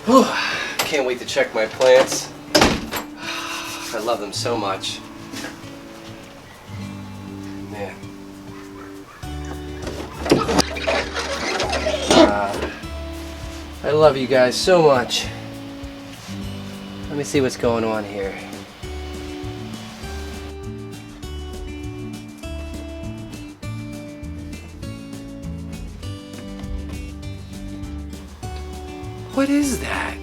Whew. Can't wait to check my plants. I love them so much. Man. I love you guys so much. Let me see what's going on here. What is that?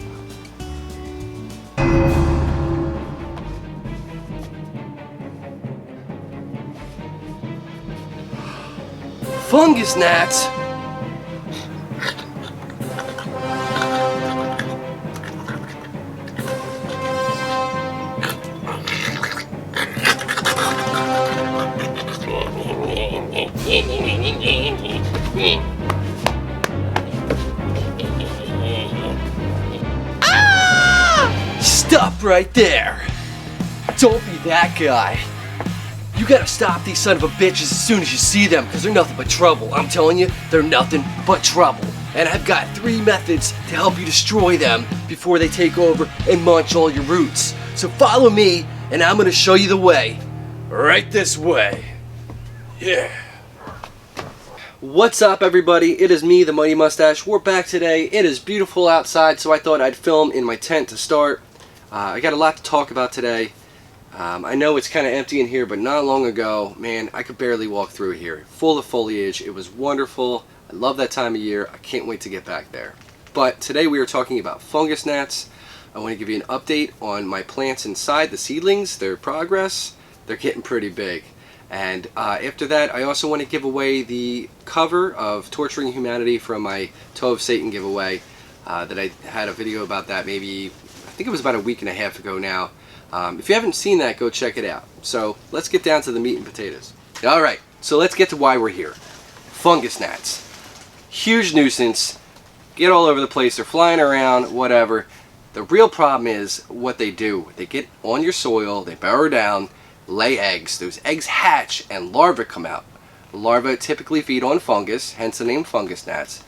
Fungus gnats! Stop right there! Don't be that guy. You gotta stop these son of a bitches as soon as you see them, because they're nothing but trouble. I'm telling you, they're nothing but trouble. And I've got 3 methods to help you destroy them before they take over and munch all your roots. So follow me, and I'm gonna show you the way. Right this way. Yeah. What's up, everybody? It is me, the Mighty Mustache. We're back today. It is beautiful outside, so I thought I'd film in my tent to start. I got a lot to talk about today. I know it's kind of empty in here, but not long ago, man, I could barely walk through here. Full of foliage. It was wonderful. I love that time of year. I can't wait to get back there. But today we are talking about fungus gnats. I want to give you an update on my plants inside, the seedlings, their progress. They're getting pretty big. And after that, I also want to give away the cover of Torturing Humanity from my Toe of Satan giveaway that I had a video about that maybe, I think it was about a week and a half ago now. If you haven't seen that, go check it out. So let's get down to the meat and potatoes. Alright, so let's get to why we're here. Fungus gnats. Huge nuisance. Get all over the place. They're flying around, whatever. The real problem is what they do. They get on your soil, they burrow down, lay eggs. Those eggs hatch and larvae come out. Larvae typically feed on fungus, hence the name fungus gnats.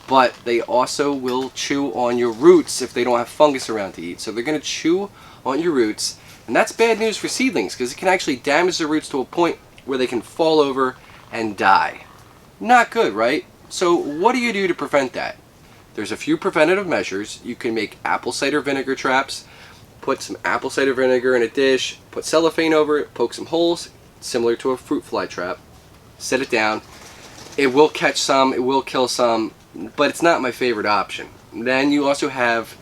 But they also will chew on your roots if they don't have fungus around to eat. So they're going to chew on your roots. And that's bad news for seedlings because it can actually damage the roots to a point where they can fall over and die. Not good, right? So what do you do to prevent that? There's a few preventative measures. You can make apple cider vinegar traps. Put some apple cider vinegar in a dish, put cellophane over it, poke some holes, similar to a fruit fly trap. Set it down. It will catch some, it will kill some, but it's not my favorite option. Then you also have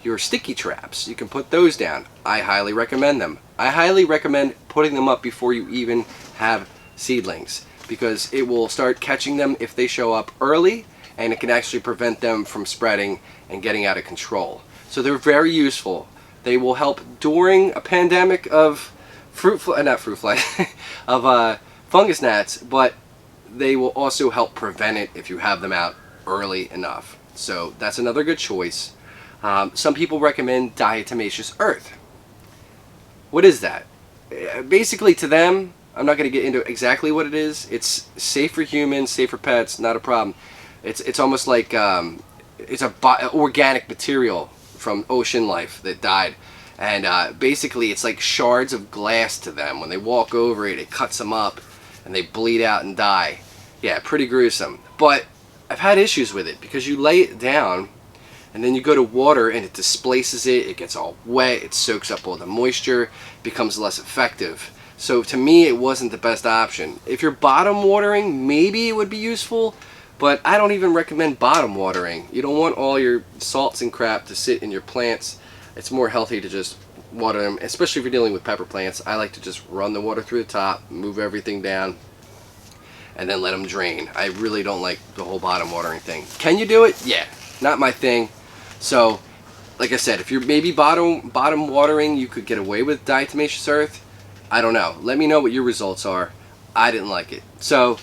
your sticky traps. You can put those down. I highly recommend them. I highly recommend putting them up before you even have seedlings because it will start catching them if they show up early, and it can actually prevent them from spreading and getting out of control. So they're very useful. They will help during a pandemic of fungus gnats, but they will also help prevent it if you have them out early enough. So that's another good choice. Some people recommend diatomaceous earth. What is that? Basically, to them, I'm not going to get into exactly what it is. It's safe for humans, safe for pets, not a problem. It's almost like it's a organic material from ocean life that died, and basically it's like shards of glass to them. When they walk over it, it cuts them up and they bleed out and die. Yeah, pretty gruesome. But I've had issues with it because you lay it down and then you go to water and it displaces it, it gets all wet, it soaks up all the moisture, becomes less effective. So to me, it wasn't the best option. If you're bottom watering, maybe it would be useful, but I don't even recommend bottom watering. You don't want all your salts and crap to sit in your plants. It's more healthy to just water them, especially if you're dealing with pepper plants. I like to just run the water through the top, move everything down, and then let them drain. I really don't like the whole bottom watering thing. Can you do it? Yeah, not my thing. So, like I said, if you're maybe bottom watering, you could get away with diatomaceous earth. I don't know. Let me know what your results are. I didn't like it. So,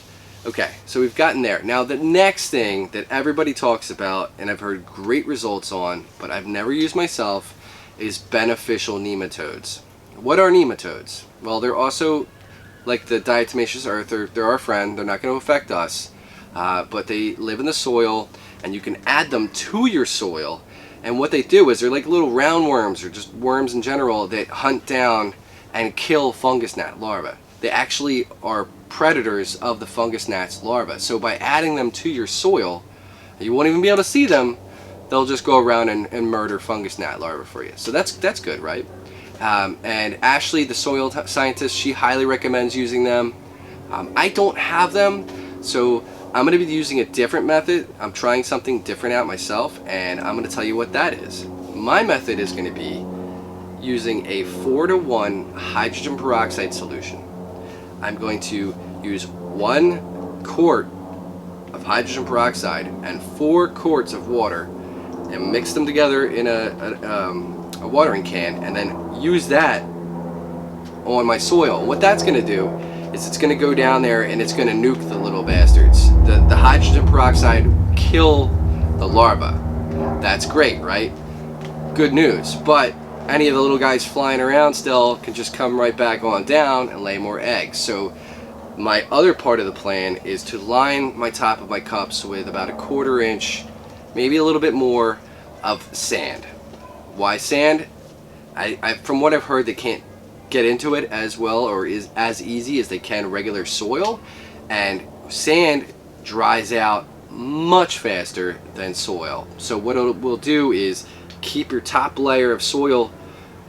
okay, so we've gotten there. Now the next thing that everybody talks about, and I've heard great results on, but I've never used myself, is beneficial nematodes. What are nematodes? Well, they're also like the diatomaceous earth. They're our friend. They're not going to affect us, but they live in the soil, and you can add them to your soil, And what they do is they're like little roundworms, or just worms in general, that hunt down and kill fungus gnat larvae. They actually are predators of the fungus gnat's larvae. So by adding them to your soil, you won't even be able to see them. They'll just go around and murder fungus gnat larvae for you. So that's good, right? And Ashley, the soil scientist, she highly recommends using them. I don't have them, so I'm going to be using a different method. I'm trying something different out myself, and I'm going to tell you what that is. My method is going to be using a 4-to-1 hydrogen peroxide solution. I'm going to use 1 quart of hydrogen peroxide and 4 quarts of water and mix them together in a watering can, and then use that on my soil. What that's going to do is it's going to go down there and it's going to nuke the little bastards. The hydrogen peroxide kill the larva. That's great, right? Good news. But any of the little guys flying around still can just come right back on down and lay more eggs. So my other part of the plan is to line my top of my cups with about 1/4 inch, maybe a little bit more, of sand. Why sand? From what I've heard, they can't get into it as well or is as easy as they can regular soil, and sand dries out much faster than soil. So what it will do is keep your top layer of soil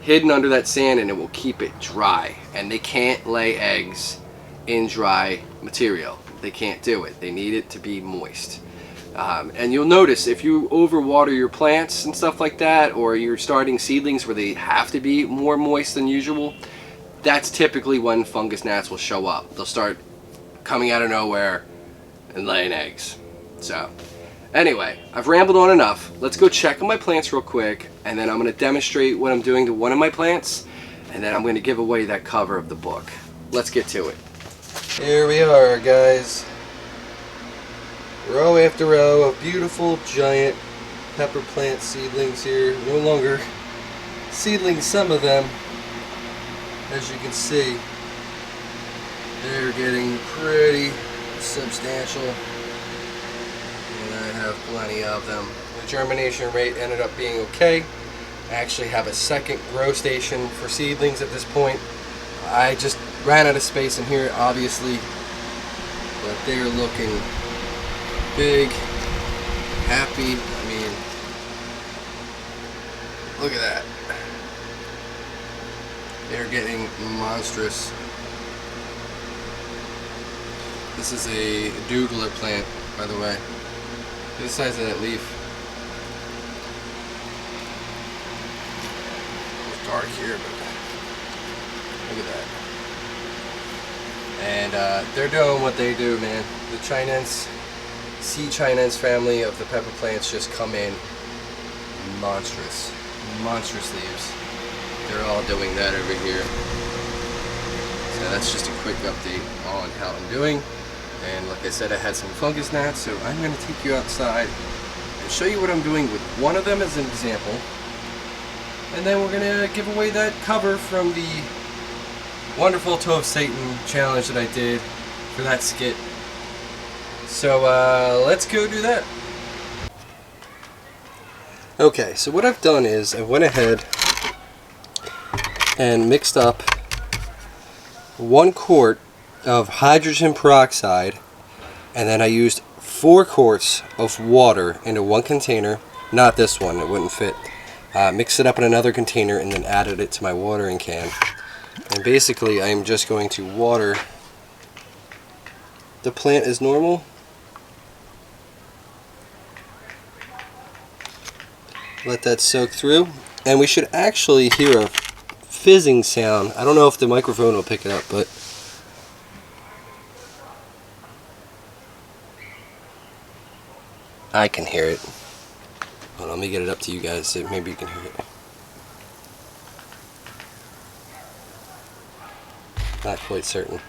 hidden under that sand, and it will keep it dry. And they can't lay eggs in dry material. They can't do it. They need it to be moist. And you'll notice if you overwater your plants and stuff like that, or you're starting seedlings where they have to be more moist than usual, that's typically when fungus gnats will show up. They'll start coming out of nowhere and laying eggs. So anyway, I've rambled on enough. Let's go check on my plants real quick, and then I'm going to demonstrate what I'm doing to one of my plants, and then I'm going to give away that cover of the book. Let's get to it. Here we are, guys. Row after row of beautiful giant pepper plant seedlings here. No longer seedlings, some of them. As you can see, they're getting pretty substantial, and I have plenty of them. The germination rate ended up being okay. I actually have a second grow station for seedlings at this point. I just ran out of space in here, obviously, but they're looking big, happy. I mean, look at that. They're getting monstrous. This is a douglas plant, by the way. Look at the size of that leaf. It's dark here, but look at that. And they're doing what they do, man. The Chinense, C. family of the pepper plants just come in monstrous leaves. They're all doing that over here. So that's just a quick update on how I'm doing. And like I said, I had some fungus gnats, so I'm going to take you outside and show you what I'm doing with one of them as an example. And then we're going to give away that cover from the wonderful Toe of Satan challenge that I did for that skit. So let's go do that. Okay, so what I've done is I went ahead and mixed up 1 quart of hydrogen peroxide, and then I used 4 quarts of water into one container. Not this one, it wouldn't fit. Mixed it up in another container and then added it to my watering can. And basically I'm just going to water the plant as normal. Let that soak through, and we should actually hear a fizzing sound. I don't know if the microphone will pick it up, but I can hear it. Hold on, let me get it up to you guys so maybe you can hear it. Not quite certain.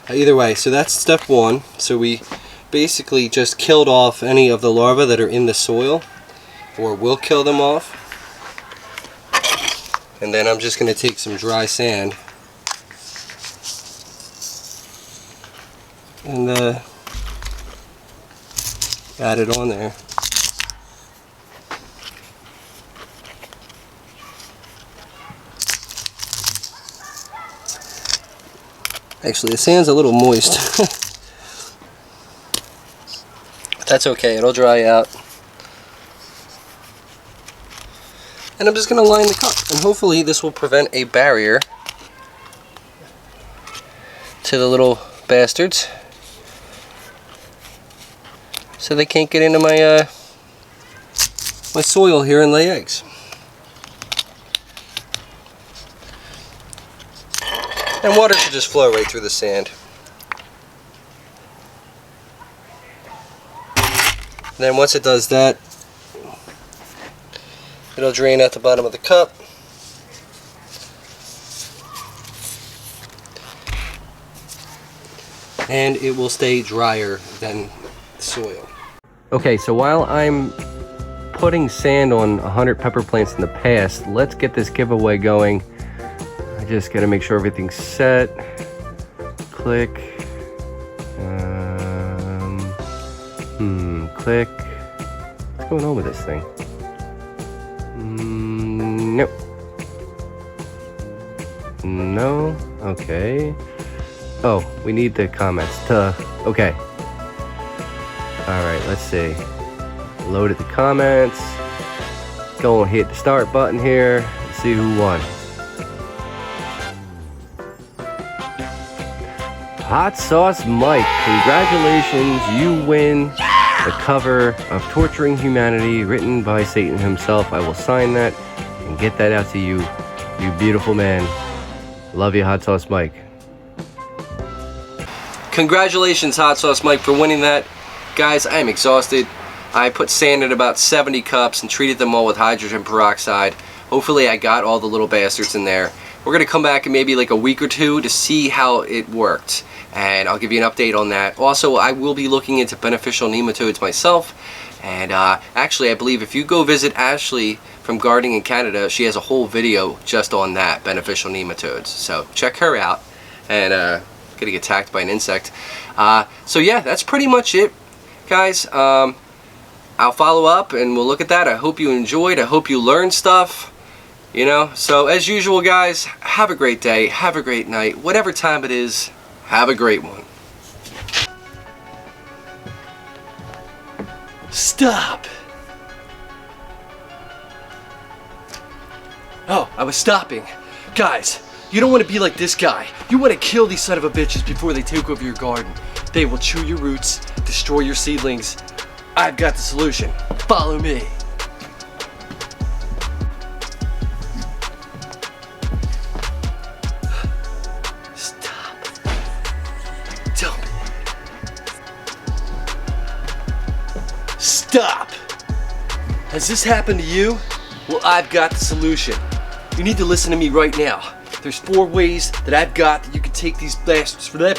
Either way, so that's step 1. So we basically just killed off any of the larvae that are in the soil, or will kill them off. And then I'm just going to take some dry sand and add it on there. Actually, the sand's a little moist. But that's okay, it'll dry out. And I'm just going to line the cup, and hopefully this will prevent a barrier to the little bastards, so they can't get into my my soil here and lay eggs. And water should just flow right through the sand. And then once it does that, it'll drain out the bottom of the cup. And it will stay drier than soil. Okay, so while I'm putting sand on 100 pepper plants in the past, let's get this giveaway going. I just gotta make sure everything's set. Click. Click. What's going on with this thing? Nope. No. Okay. Oh, we need the comments to. Okay. Alright, let's see. Loaded the comments. Go and hit the start button here. Let's see who won. Hot Sauce Mike, congratulations, you win the cover of Torturing Humanity, written by Satan himself. I will sign that and get that out to you, you beautiful man. Love you, Hot Sauce Mike. Congratulations, Hot Sauce Mike, for winning that. Guys, I am exhausted. I put sand in about 70 cups and treated them all with hydrogen peroxide. Hopefully I got all the little bastards in there. We're going to come back in maybe like a week or two to see how it worked, and I'll give you an update on that. Also, I will be looking into beneficial nematodes myself, and actually I believe if you go visit Ashley from Gardening in Canada, she has a whole video just on that, beneficial nematodes. So check her out, and gonna get attacked by an insect. So yeah, that's pretty much it, guys. I'll follow up and we'll look at that. I hope you enjoyed. I hope you learned stuff. You know, so as usual, guys, have a great day, have a great night, whatever time it is, have a great one. Stop! Oh, I was stopping. Guys, you don't want to be like this guy. You want to kill these son of a bitches before they take over your garden. They will chew your roots, destroy your seedlings. I've got the solution. Follow me. Stop! Has this happened to you? Well, I've got the solution. You need to listen to me right now. There's 4 ways that I've got that you can take these bastards for that.